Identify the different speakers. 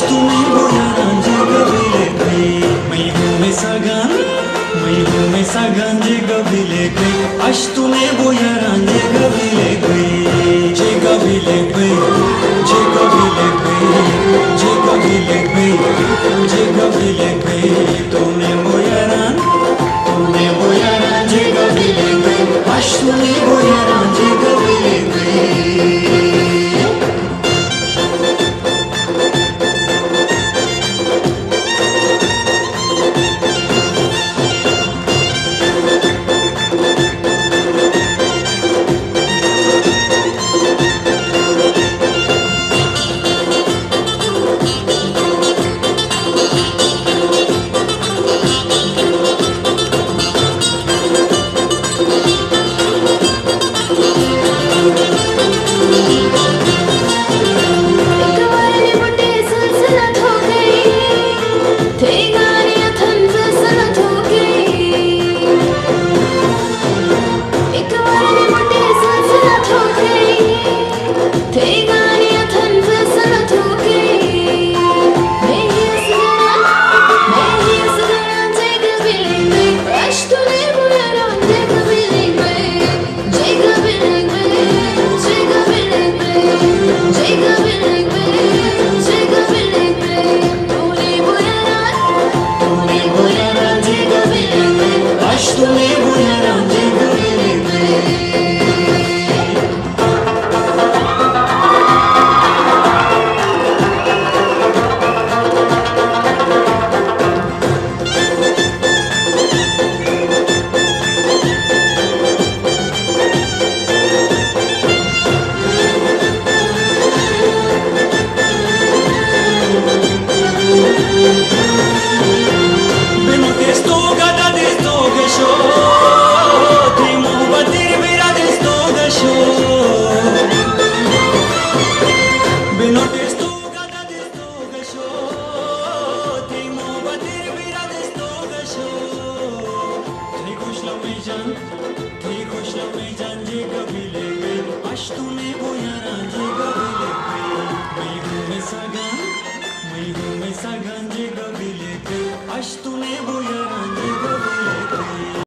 Speaker 1: तूने बोया रांझे गबिले गई मैं हूँ मैं सागान जे गबिले गई आज तूने बोया रांझे गबिले गई जे गबिले गई जे गबिले गई जे गबिले गई जे गबिले गई तूने बोया रांझे गबिले गई आज तूने बोया रांझे गबिले गई Aşk